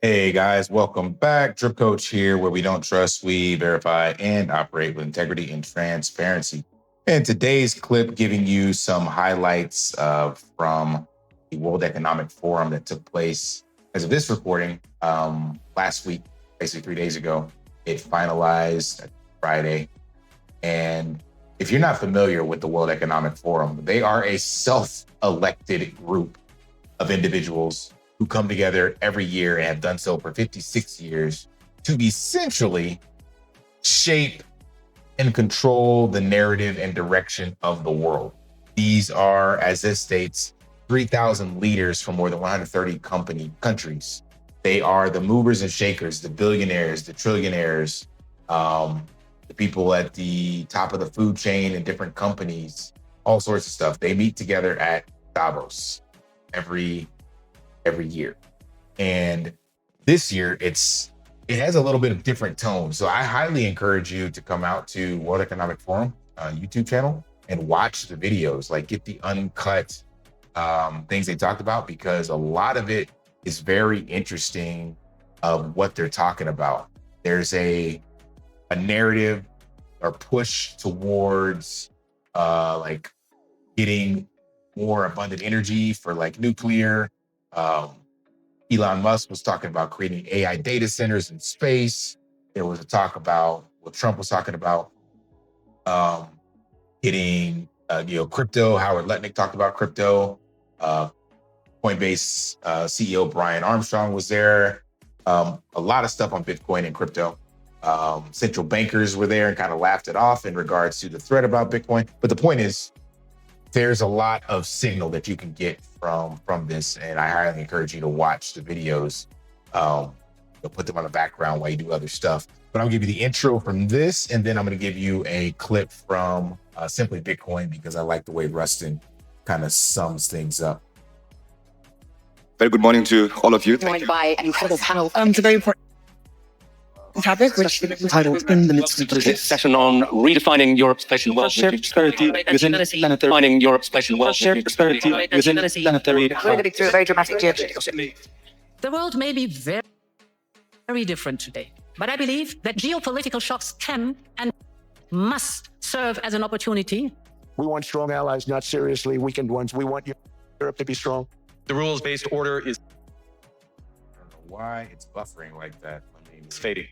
Hey guys, welcome back. Drip Coach here, where we don't trust, we verify, and operate with integrity and transparency. And today's clip giving you some highlights from the World Economic Forum that took place as of this recording last week, basically 3 days ago. It finalized Friday. And if you're not familiar with the World Economic Forum, they are a self-elected group of individuals who come together every year and have done so for 56 years to essentially shape and control the narrative and direction of the world. These are, as this states, 3,000 leaders from more than 130 countries. They are the movers and shakers, the billionaires, the trillionaires, the people at the top of the food chain in different companies, all sorts of stuff. They meet together at Davos every year. And this year it has a little bit of different tone. So I highly encourage you to come out to World Economic Forum YouTube channel and watch the videos, like get the uncut things they talked about, because a lot of it is very interesting of what they're talking about. There's a narrative or push towards like getting more abundant energy for like nuclear. Elon Musk was talking about creating AI data centers in space. There was a talk about what Trump was talking about, getting crypto. Howard Lutnick talked about crypto. Coinbase CEO Brian Armstrong was there. A lot of stuff on Bitcoin and crypto. Central bankers were there and kind of laughed it off in regards to the threat about Bitcoin. But the point is, there's a lot of signal that you can get from this, and I highly encourage you to watch the videos. You'll put them on the background while you do other stuff. But I'll give you the intro from this, and then I'm going to give you a clip from Simply Bitcoin, because I like the way Rustin kind of sums things up. Very good morning to all of you. Joined by an incredible panel. It's a very important topic, which is titled "In the Midst of This Session on redefining Europe's place in wealth shared prosperity within planetary defining Europe's place in wealth shared prosperity within planetary." We're going through a very dramatic geopolitics. The world may be very, very different today, but I believe that geopolitical shocks can and must serve as an opportunity. We want strong allies, not seriously weakened ones. We want Europe to be strong. The rules-based order is I don't know why it's buffering like that. fading.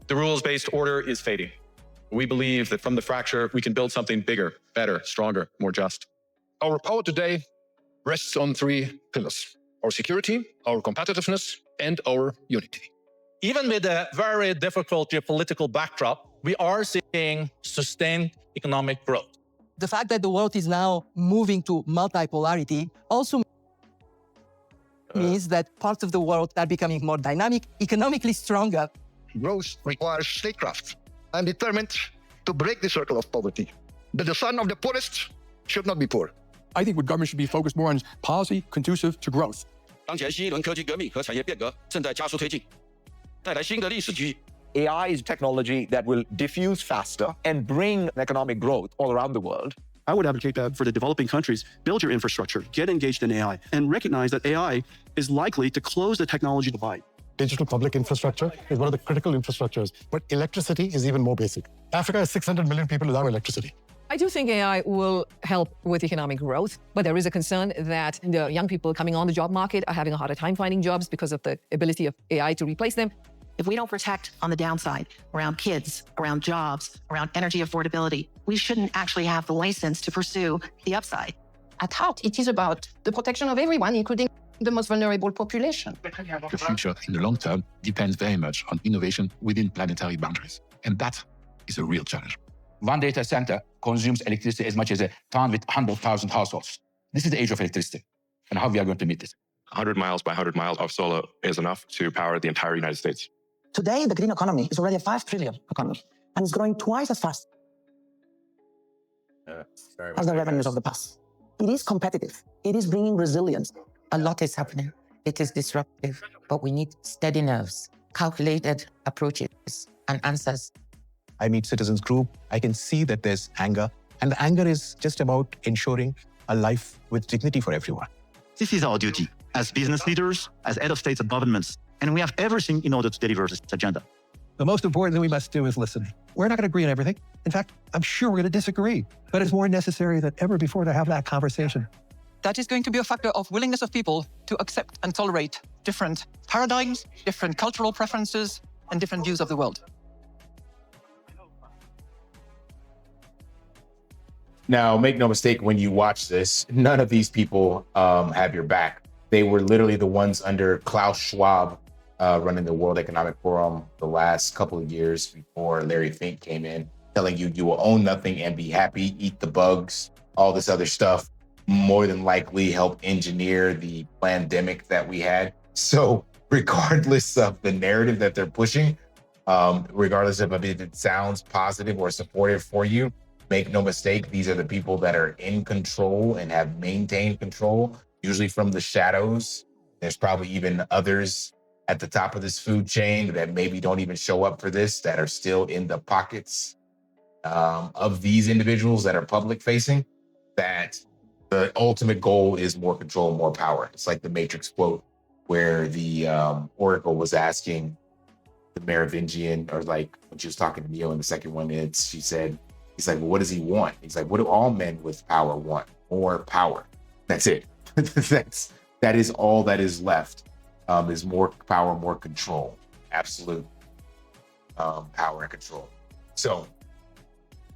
The rules-based order is fading. We believe that from the fracture, we can build something bigger, better, stronger, more just. Our power today rests on three pillars: our security, our competitiveness, and our unity. Even with a very difficult geopolitical backdrop, we are seeing sustained economic growth. The fact that the world is now moving to multipolarity also means that parts of the world are becoming more dynamic, economically stronger. Growth requires statecraft. I'm determined to break the circle of poverty. But the son of the poorest should not be poor. I think what government should be focused more on is policy conducive to growth. 当前新一轮科技革命和产业变革正在加速推进，带来新的历史机遇。 AI is technology that will diffuse faster and bring economic growth all around the world. I would advocate that for the developing countries, build your infrastructure, get engaged in AI, and recognize that AI is likely to close the technology divide. Digital public infrastructure is one of the critical infrastructures, but electricity is even more basic. Africa has 600 million people without electricity. I do think AI will help with economic growth, but there is a concern that the young people coming on the job market are having a harder time finding jobs because of the ability of AI to replace them. If we don't protect on the downside around kids, around jobs, around energy affordability, we shouldn't actually have the license to pursue the upside. At heart, it is about the protection of everyone, including the most vulnerable population. The future in the long term depends very much on innovation within planetary boundaries. And that is a real challenge. One data center consumes electricity as much as a town with 100,000 households. This is the age of electricity. And how we are going to meet this? 100 miles by 100 miles of solar is enough to power the entire United States. Today, the green economy is already a 5 trillion economy, and it's growing twice as fast as the revenues of the past. It is competitive. It is bringing resilience. A lot is happening. It is disruptive, but we need steady nerves, calculated approaches, and answers. I meet citizens group. I can see that there's anger, and the anger is just about ensuring a life with dignity for everyone. This is our duty as business leaders, as head of states and governments, and we have everything in order to deliver this agenda. The most important thing we must do is listen. We're not going to agree on everything. In fact, I'm sure we're going to disagree, but it's more necessary than ever before to have that conversation. That is going to be a factor of willingness of people to accept and tolerate different paradigms, different cultural preferences, and different views of the world. Now, make no mistake, when you watch this, none of these people have your back. They were literally the ones under Klaus Schwab running the World Economic Forum the last couple of years before Larry Fink came in, telling you you will own nothing and be happy, eat the bugs, all this other stuff, more than likely help engineer the pandemic that we had. So regardless of the narrative that they're pushing, regardless of if it sounds positive or supportive for you, make no mistake, these are the people that are in control and have maintained control, usually from the shadows. There's probably even others at the top of this food chain that maybe don't even show up for this, that are still in the pockets of these individuals that are public facing, that the ultimate goal is more control, more power. It's like the Matrix quote where the Oracle was asking the Merovingian, or like when she was talking to Neo in the second one, she said, he's like, well, what does he want? He's like, what do all men with power want? More power. That's it. That is all that is left, is more power, more control, absolute power and control. So,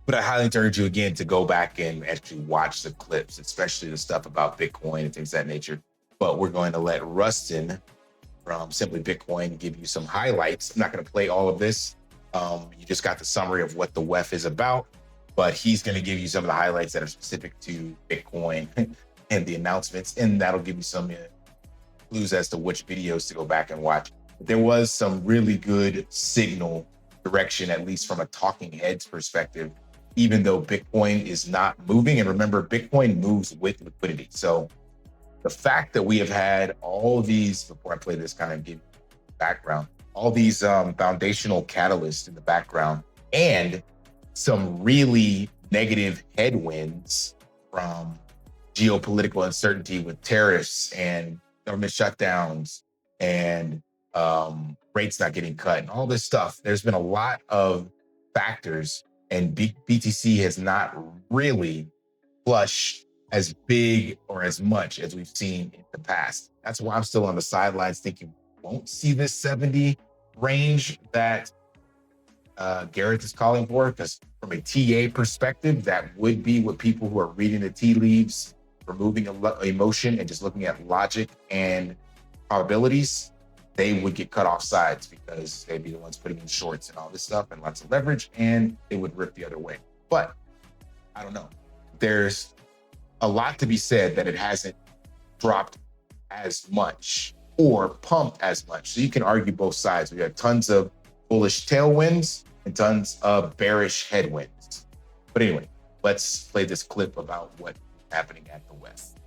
but I highly encourage you again to go back and actually watch the clips, especially the stuff about Bitcoin and things of that nature. But we're going to let Rustin from Simply Bitcoin give you some highlights. I'm not going to play all of this. You just got the summary of what the WEF is about, but he's going to give you some of the highlights that are specific to Bitcoin and the announcements, and that'll give you some clues as to which videos to go back and watch. There was some really good signal direction, at least from a talking heads perspective, even though Bitcoin is not moving. And remember, Bitcoin moves with liquidity. So the fact that we have had all these, before I play this, kind of give background, all these foundational catalysts in the background, and some really negative headwinds from geopolitical uncertainty with tariffs and government shutdowns and rates not getting cut and all this stuff. There's been a lot of factors, and BTC has not really flushed as big or as much as we've seen in the past. That's why I'm still on the sidelines thinking we won't see this 70 range that Gareth is calling for, because from a TA perspective, that would be what people who are reading the tea leaves, removing emotion and just looking at logic and probabilities, they would get cut off sides because they'd be the ones putting in shorts and all this stuff and lots of leverage, and it would rip the other way. But I don't know. There's a lot to be said that it hasn't dropped as much or pumped as much. So you can argue both sides. We have tons of bullish tailwinds and tons of bearish headwinds. But anyway, let's play this clip about what's happening at the West.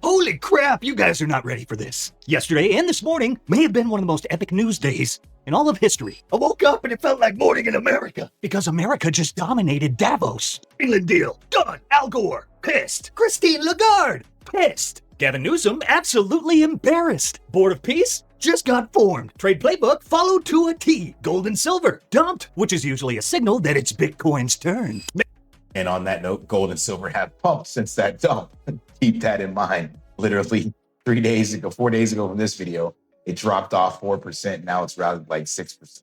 Holy crap, you guys are not ready for this. Yesterday and this morning may have been one of the most epic news days in all of history. I woke up and it felt like morning in America, because America just dominated Davos. England deal, done. Al Gore, pissed. Christine Lagarde, pissed. Gavin Newsom, absolutely embarrassed. Board of Peace just got formed. Trade playbook followed to a T. Gold and silver dumped, which is usually a signal that it's Bitcoin's turn. And on that note, gold and silver have pumped since that dump. Keep that in mind. Literally 4 days ago from this video, it dropped off 4%. Now it's rallied like 6%.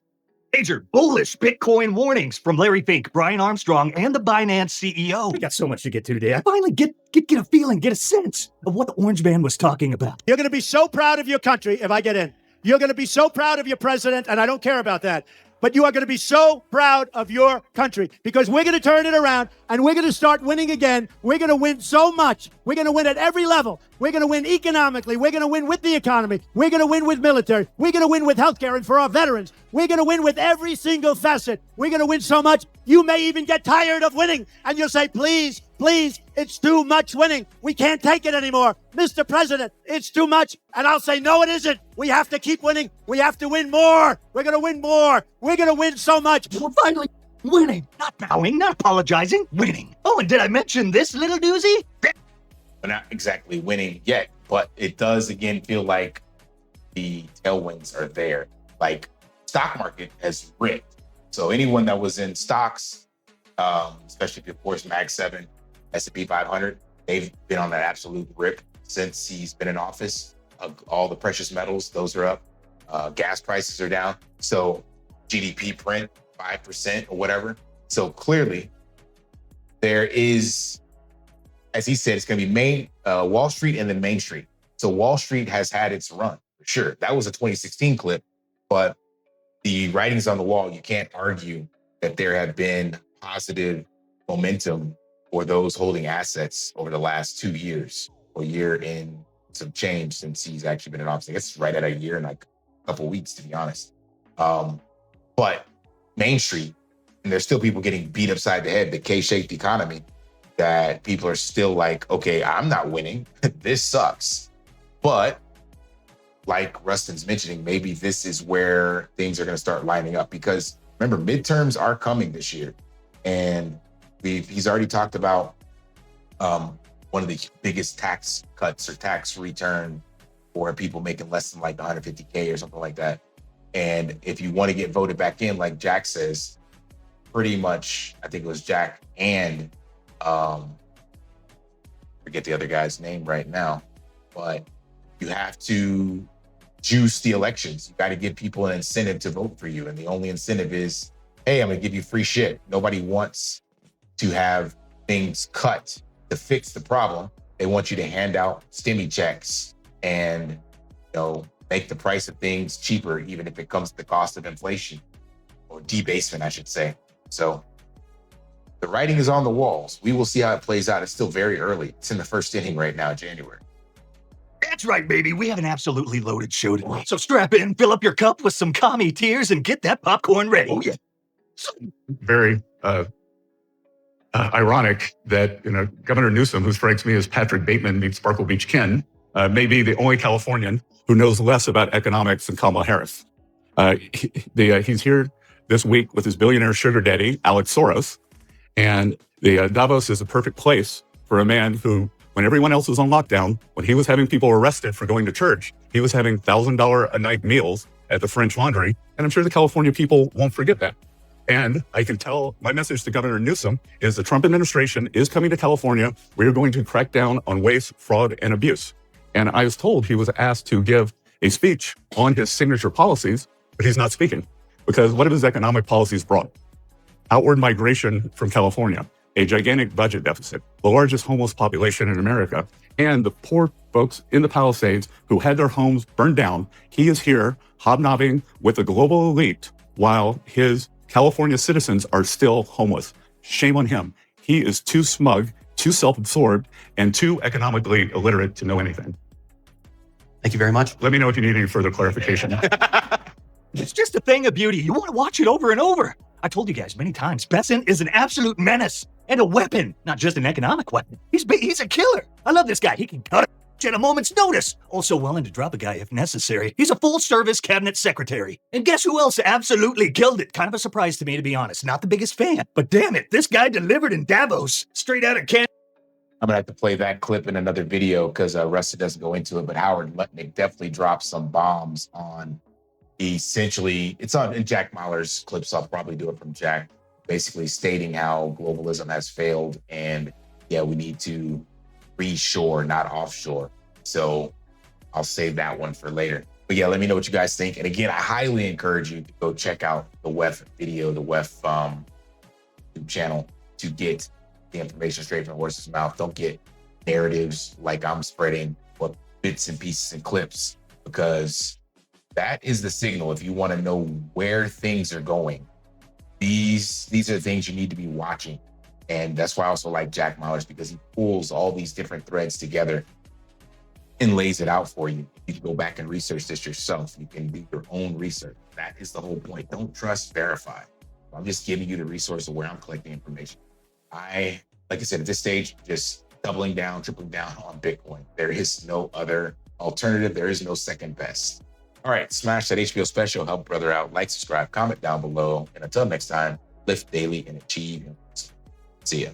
Major bullish Bitcoin warnings from Larry Fink, Brian Armstrong, and the Binance CEO. We got so much to get to today. I finally get a feeling, get a sense of what the Orange Man was talking about. You're going to be so proud of your country if I get in. You're going to be so proud of your president, and I don't care about that. But you are going to be so proud of your country, because we're going to turn it around and we're going to start winning again. We're going to win so much. We're going to win at every level. We're going to win economically. We're going to win with the economy. We're going to win with military. We're going to win with healthcare and for our veterans. We're going to win with every single facet. We're going to win so much, you may even get tired of winning. And you'll say, please, please, it's too much winning. We can't take it anymore. Mr. President, it's too much. And I'll say, no, it isn't. We have to keep winning. We have to win more. We're going to win more. We're going to win so much. We're finally winning. Not bowing, not apologizing, winning. Oh, and did I mention this little doozy? But not exactly winning yet. but it does again feel like the tailwinds are there. Like stock market has ripped. So anyone that was in stocks, especially if of course Mag 7, S&P 500, they've been on that absolute rip since he's been in office. All the precious metals, those are up. Gas prices are down. So GDP print 5% or whatever. So clearly there is, as he said, it's going to be Wall Street and then Main Street. So Wall Street has had its run for sure. That was a 2016 clip, but the writing's on the wall. You can't argue that there have been positive momentum for those holding assets over the last 2 years or year in some change since he's actually been in office. I guess it's right at a year and like a couple of weeks, to be honest. But Main Street, and there's still people getting beat upside the head, the K-shaped economy, that people are still like, okay, I'm not winning. This sucks. But like Rustin's mentioning, maybe this is where things are going to start lining up, because remember, midterms are coming this year. And he's already talked about one of the biggest tax cuts or tax return for people making less than like 150K or something like that. And if you want to get voted back in, like Jack says, pretty much, I think it was Jack and forget the other guy's name right now, but you have to juice the elections. You got to give people an incentive to vote for you. And the only incentive is, hey, I'm going to give you free shit. Nobody wants to have things cut to fix the problem. They want you to hand out stimmy checks and, you know, make the price of things cheaper, even if it comes at the cost of inflation or debasement, I should say. So the writing is on the walls. We will see how it plays out. It's still very early. It's in the first inning right now, January. That's right, baby. We have an absolutely loaded show tonight. So strap in, fill up your cup with some commie tears, and get that popcorn ready. Oh, yeah. Very ironic that Governor Newsom, who strikes me as Patrick Bateman meets Sparkle Beach Ken, may be the only Californian who knows less about economics than Kamala Harris. He's here this week with his billionaire sugar daddy, Alex Soros, and the Davos is a perfect place for a man who, when everyone else was on lockdown, when he was having people arrested for going to church, he was having $1,000 a night meals at the French Laundry, and I'm sure the California people won't forget that. And I can tell my message to Governor Newsom is the Trump administration is coming to California. We are going to crack down on waste, fraud, and abuse. And I was told he was asked to give a speech on his signature policies, but he's not speaking because what have his economic policies brought? Outward migration from California, a gigantic budget deficit, the largest homeless population in America, and the poor folks in the Palisades who had their homes burned down. He is here hobnobbing with the global elite while his California citizens are still homeless. Shame on him. He is too smug, too self-absorbed, and too economically illiterate to know anything. Thank you very much. Let me know if you need any further clarification. It's just a thing of beauty. You want to watch it over and over. I told you guys many times, Besson is an absolute menace and a weapon, not just an economic weapon. He's a killer. I love this guy. He can cut at a moment's notice. Also willing to drop a guy if necessary. He's a full-service cabinet secretary. And guess who else absolutely killed it? Kind of a surprise to me, to be honest. Not the biggest fan. But damn it, this guy delivered in Davos. Straight out of Canada. I'm going to have to play that clip in another video because Rusty doesn't go into it, but Howard Lutnick definitely dropped some bombs on essentially, it's on in Jack Mahler's clips. I'll probably do it from Jack, basically stating how globalism has failed and yeah, we need to reshore, not offshore. So I'll save that one for later. But yeah, let me know what you guys think. And again, I highly encourage you to go check out the WEF video, the WEF YouTube channel to get the information straight from the horse's mouth. Don't get narratives like I'm spreading, but bits and pieces and clips, because that is the signal. If you want to know where things are going, these are the things you need to be watching. And that's why I also like Jack Mahler's, because he pulls all these different threads together and lays it out for you. You can go back and research this yourself. You can do your own research. That is the whole point. Don't trust, verify. I'm just giving you the resource of where I'm collecting information. Like I said, at this stage, just doubling down, tripling down on Bitcoin. There is no other alternative. There is no second best. All right, smash that HBO special, help brother out, like, subscribe, comment down below. And until next time, lift daily and achieve. See ya.